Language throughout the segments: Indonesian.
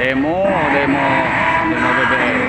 demo BBM. Demo BBM.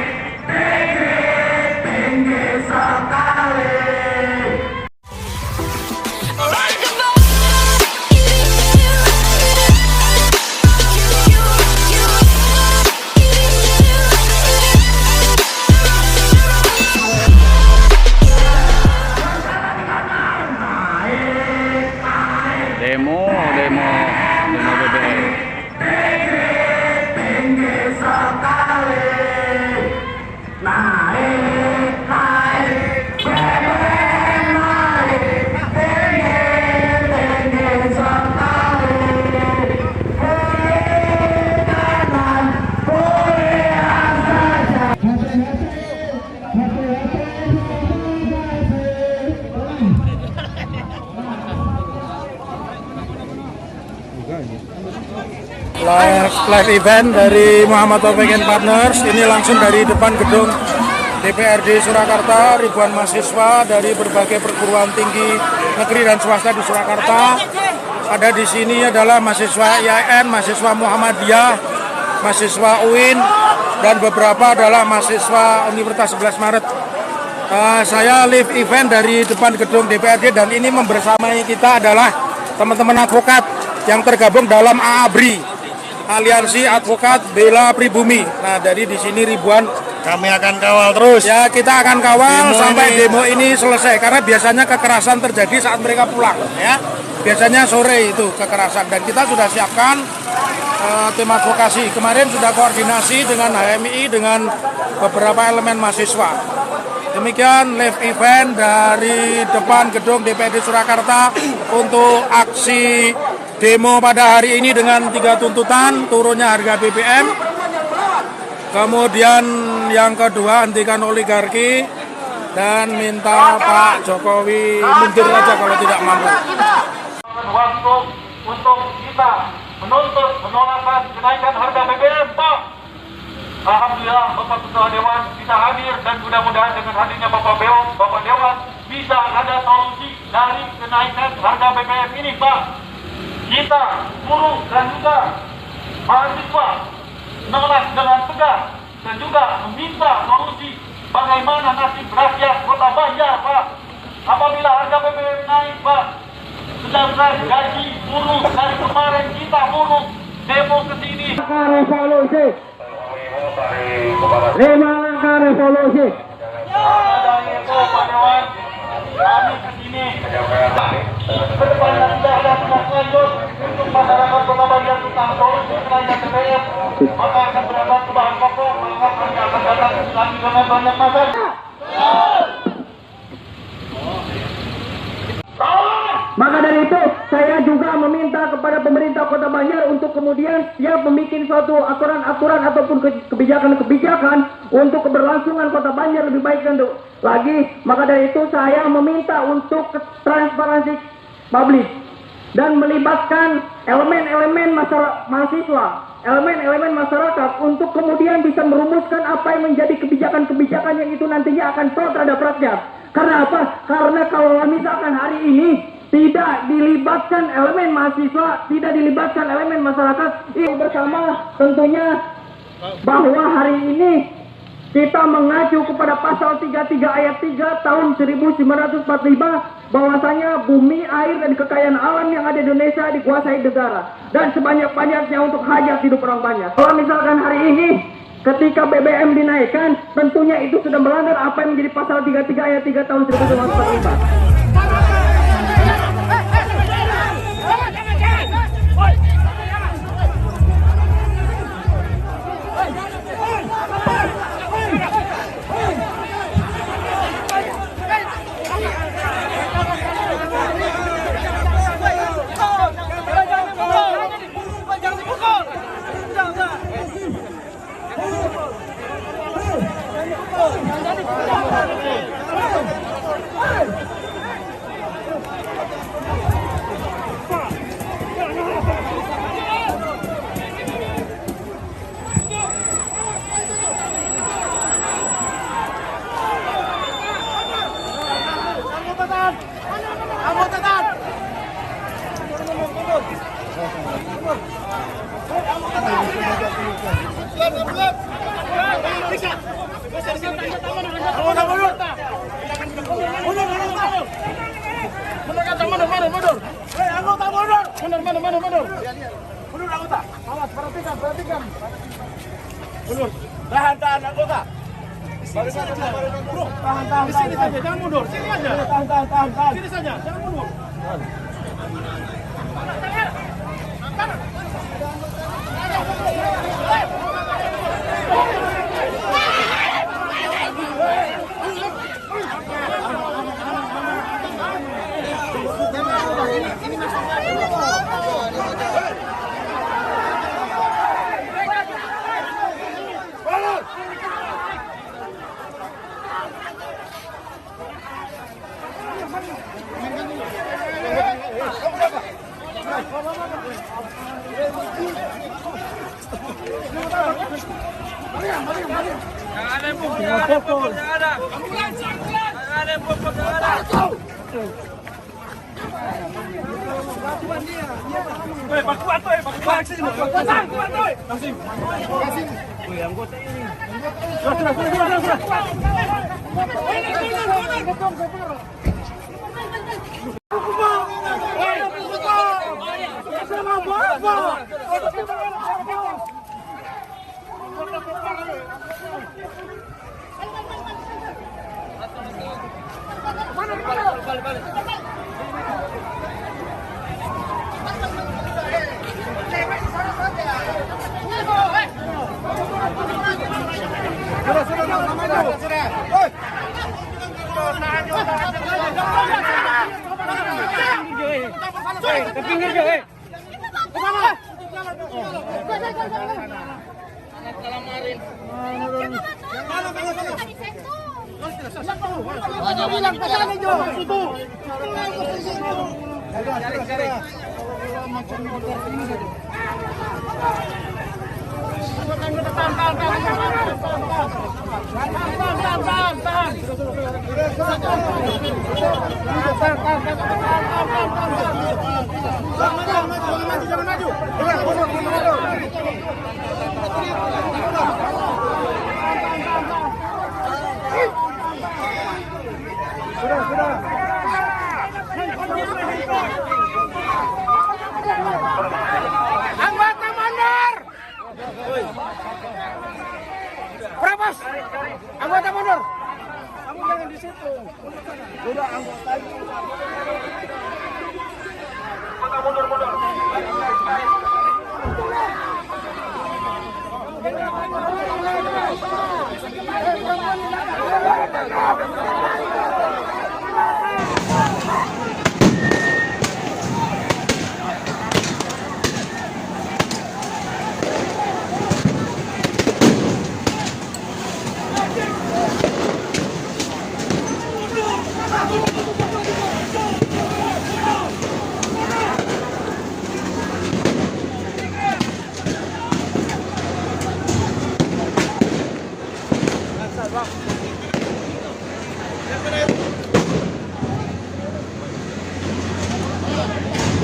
Live event dari Muhammad Taufik and Partners. Ini langsung dari depan gedung DPRD Surakarta. Ribuan mahasiswa dari berbagai perguruan tinggi negeri dan swasta di Surakarta. Ada di sini adalah mahasiswa IAIN, mahasiswa Muhammadiyah, mahasiswa UIN, dan beberapa adalah mahasiswa Universitas 11 Maret. Saya live event dari depan gedung DPRD, dan ini membersamai kita adalah teman-teman advokat yang tergabung dalam AABRI, Aliansi Advokat Bela Pribumi. Nah, dari di sini ribuan. Kami akan kawal terus. Ya, kita akan kawal sampai demo ini selesai. Karena biasanya kekerasan terjadi saat mereka pulang. Ya, biasanya sore itu kekerasan. Dan kita sudah siapkan tim advokasi. Kemarin sudah koordinasi dengan HMI, dengan beberapa elemen mahasiswa. Demikian live event dari depan gedung DPRD Surakarta untuk aksi demo pada hari ini dengan 3 tuntutan: turunnya harga BBM, kemudian yang kedua hentikan oligarki, dan minta Pak Jokowi mundur saja kalau tidak mampu. Waktu untuk kita menuntut penolakan kenaikan harga BBM, Pak. Alhamdulillah Bapak Ketua Dewan bisa hadir, dan mudah-mudahan dengan hadirnya Bapak Dewan bisa ada solusi dari kenaikan harga BBM ini, Pak. Kita, buruh dan juga mahasiswa menolak dengan tegas dan juga meminta solusi bagaimana nasib rakyat Kota Banjar, Pak. Apabila harga BBM naik, Pak, sedangkan gaji buruh dari kemarin kita buruh demo ke sini. Revolusi. 5 langkah revolusi. Dari itu, Pak Dewan, kami ke sini. Kedepannya tidak ada tindak lanjut untuk masyarakat Kota Banjar tentang solusi kenaikan BBM, maka akan berangkat ke bahan pokok, maka kami akan datang lagi dengan banyak masalah. Maka dari itu, saya juga meminta kepada pemerintah Kota Banjar untuk kemudian siap membuat suatu aturan-aturan ataupun kebijakan-kebijakan untuk keberlangsungan Kota Banjar lebih baik lagi. Maka dari itu, saya meminta untuk transparansi publik dan melibatkan elemen-elemen mahasiswa, elemen-elemen masyarakat untuk kemudian bisa merumuskan apa yang menjadi kebijakan-kebijakan yang itu nantinya akan pro terhadap rakyat. Karena apa? Karena kalau misalkan hari ini tidak dilibatkan elemen mahasiswa, tidak dilibatkan elemen masyarakat, ini bersama tentunya bahwa hari ini kita mengacu kepada pasal 33 ayat 3 tahun 1945 bahwasanya bumi, air, dan kekayaan alam yang ada di Indonesia dikuasai negara dan sebanyak-banyaknya untuk hajat hidup orang banyak. Kalau misalkan hari ini ketika BBM dinaikkan, tentunya itu sudah melanggar apa yang menjadi pasal 33 ayat 3 tahun 1945. Tahan anggota. Tahan. Di sini saja, jangan mundur. Sini aja. Tahan. Sini saja, jangan mundur. Anggota mundur. Propos. Anggota mundur. Kamu jangan di situ. Udah anggota. Mundur.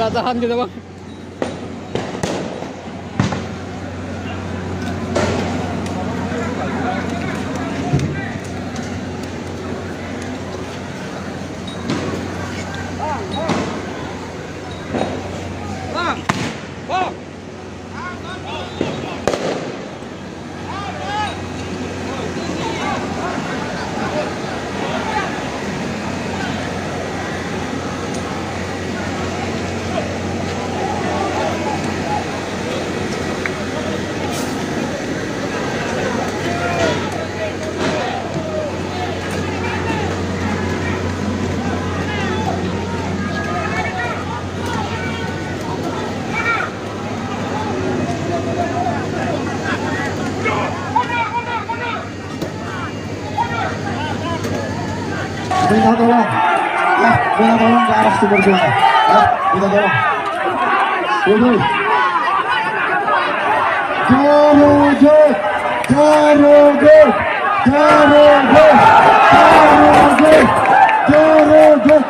Gak tahan gitu bang. Minta tolong, minta tolong ke arah sumber sungai. Minta tolong. Duduk. Jaruguk.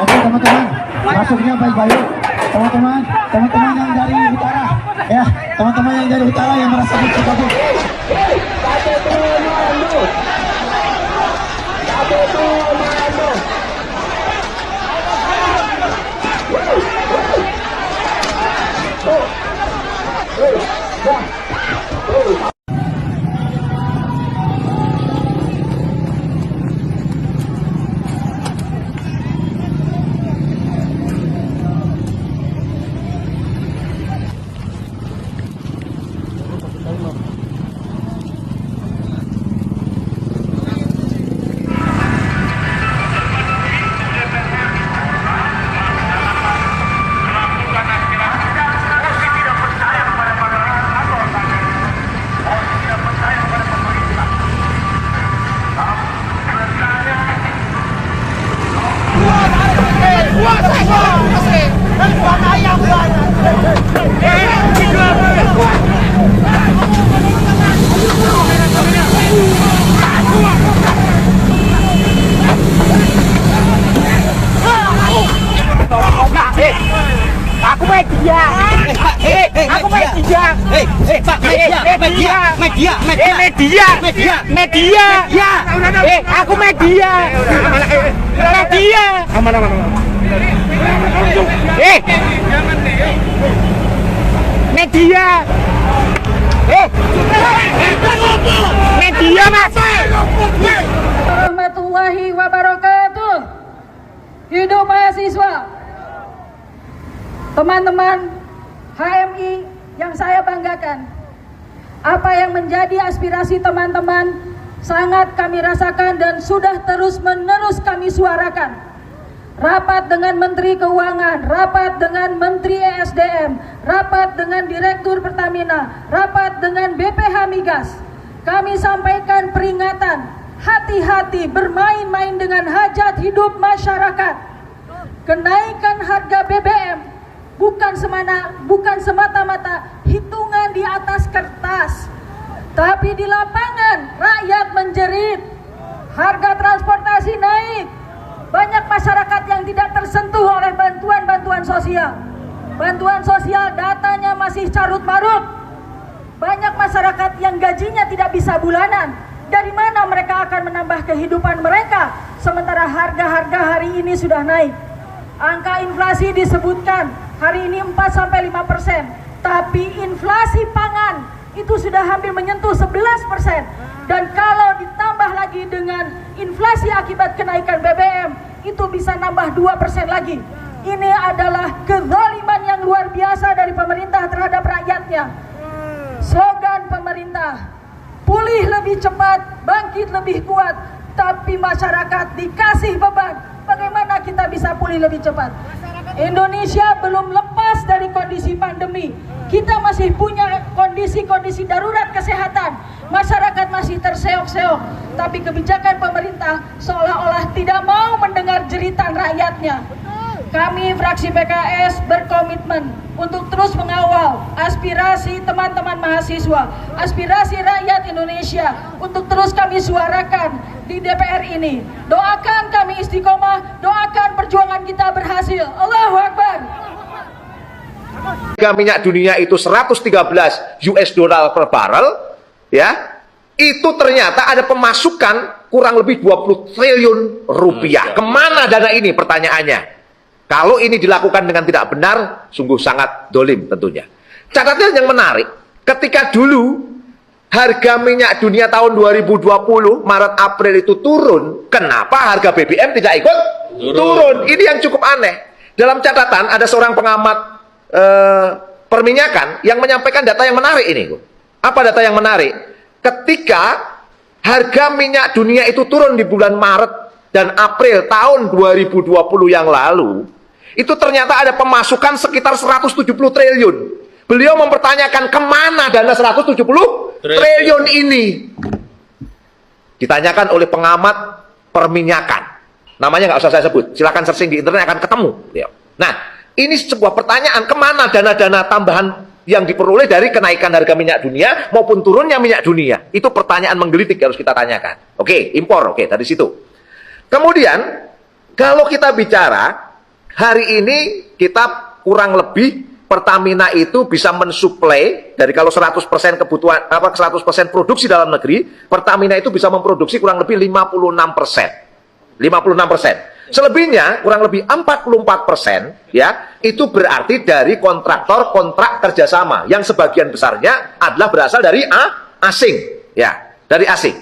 Oke teman-teman, masuknya baik-baik. teman-teman yang dari utara, ya, teman-teman yang dari utara yang merasa bersyukur. Aku media. Aku media. Aku media. Aman. Media. Media, Mas. Warahmatullahi wabarakatuh. Hidup mahasiswa. Teman-teman HMI yang saya banggakan, apa yang menjadi aspirasi teman-teman sangat kami rasakan dan sudah terus-menerus kami suarakan. Rapat dengan Menteri Keuangan, rapat dengan Menteri ESDM, rapat dengan Direktur Pertamina, rapat dengan BPH Migas. Kami sampaikan peringatan, hati-hati bermain-main dengan hajat hidup masyarakat. Kenaikan harga BBM bukan semata-mata hitungan di atas kertas, tapi di lapangan rakyat menjerit. Harga transportasi naik, banyak masyarakat yang tidak tersentuh oleh bantuan sosial. Bantuan sosial datanya masih carut-marut. Banyak masyarakat yang gajinya tidak bisa bulanan. Dari mana mereka akan menambah kehidupan mereka sementara harga-harga hari ini sudah naik? Angka inflasi disebutkan hari ini 4-5%, tapi inflasi pangan itu sudah hampir menyentuh 11%. Dan kalau ditambah lagi dengan inflasi akibat kenaikan BBM, itu bisa nambah 2% lagi. Ini adalah kezaliman yang luar biasa dari pemerintah terhadap rakyatnya. Slogan pemerintah, pulih lebih cepat, bangkit lebih kuat, tapi masyarakat dikasih beban. Bagaimana kita bisa pulih lebih cepat? Indonesia belum lepas dari kondisi pandemi. Kita masih punya kondisi-kondisi darurat kesehatan. Masyarakat masih terseok-seok. Tapi kebijakan pemerintah seolah-olah tidak mau mendengar jeritan rakyatnya. Kami fraksi PKS berkomitmen untuk terus mengawal aspirasi teman-teman mahasiswa, aspirasi rakyat Indonesia untuk terus kami suarakan di DPR ini. Doakan kami istiqomah, doakan perjuangan kita berhasil. Allahu Akbar. Harga minyak dunia itu 113 US dollar per barrel, ya, itu ternyata ada pemasukan kurang lebih 20 triliun rupiah. Kemana dana ini? Pertanyaannya. Kalau ini dilakukan dengan tidak benar, sungguh sangat dolim tentunya. Catatan yang menarik, ketika dulu harga minyak dunia tahun 2020, Maret April itu turun, kenapa harga BBM tidak ikut turun? Ini yang cukup aneh. Dalam catatan ada seorang pengamat perminyakan yang menyampaikan data yang menarik ini. Apa data yang menarik? Ketika harga minyak dunia itu turun di bulan Maret dan April tahun 2020 yang lalu, itu ternyata ada pemasukan sekitar 170 triliun. Beliau mempertanyakan kemana dana 170 triliun ini. Ditanyakan oleh pengamat perminyakan. Namanya nggak usah saya sebut. Silahkan searching di internet akan ketemu. Nah, ini sebuah pertanyaan, kemana dana-dana tambahan yang diperoleh dari kenaikan harga minyak dunia maupun turunnya minyak dunia? Itu pertanyaan menggelitik harus kita tanyakan. Oke, impor. Oke, dari situ. Kemudian, kalau kita bicara, hari ini kita kurang lebih Pertamina itu bisa mensuplai dari kalau 100% kebutuhan 100% produksi dalam negeri, Pertamina itu bisa memproduksi kurang lebih 56%. 56%. Selebihnya kurang lebih 44% ya, itu berarti dari kontraktor kontrak kerjasama yang sebagian besarnya adalah berasal dari asing ya, dari asing.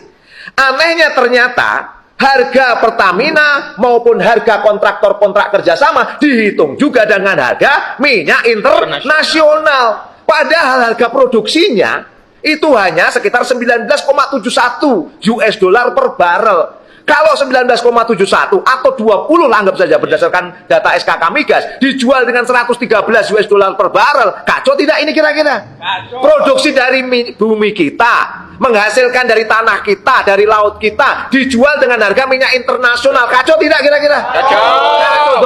Anehnya ternyata harga Pertamina maupun harga kontraktor kontrak kerjasama dihitung juga dengan harga minyak internasional. Padahal harga produksinya itu hanya sekitar 19,71 US dollar per barrel. Kalau 19,71 atau 20 lah anggap saja berdasarkan data SKK Migas dijual dengan 113 US dollar per barrel, kacau tidak ini kira-kira? Produksi dari bumi kita, menghasilkan dari tanah kita, dari laut kita, dijual dengan harga minyak internasional, kacau tidak kira-kira? Kacau.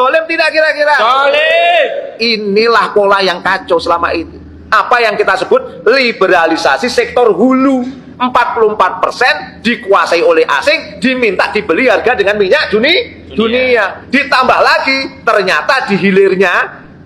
Dolim tidak kira-kira? Dolim. Inilah pola yang kacau selama ini. Apa yang kita sebut liberalisasi sektor hulu. 44% dikuasai oleh asing, diminta dibeli harga dengan minyak dunia. Ditambah lagi, ternyata di hilirnya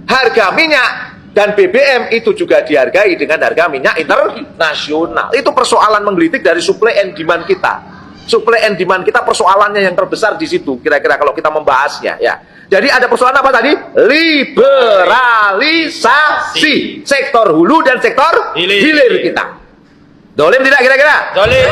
harga minyak dan BBM itu juga dihargai dengan harga minyak internasional. Itu persoalan menggelitik dari supply and demand kita. Supply and demand kita persoalannya yang terbesar di situ. Kira-kira kalau kita membahasnya ya. Jadi ada persoalan apa tadi? Liberalisasi sektor hulu dan sektor hilir kita. Dolim tidak kira-kira? Dolim.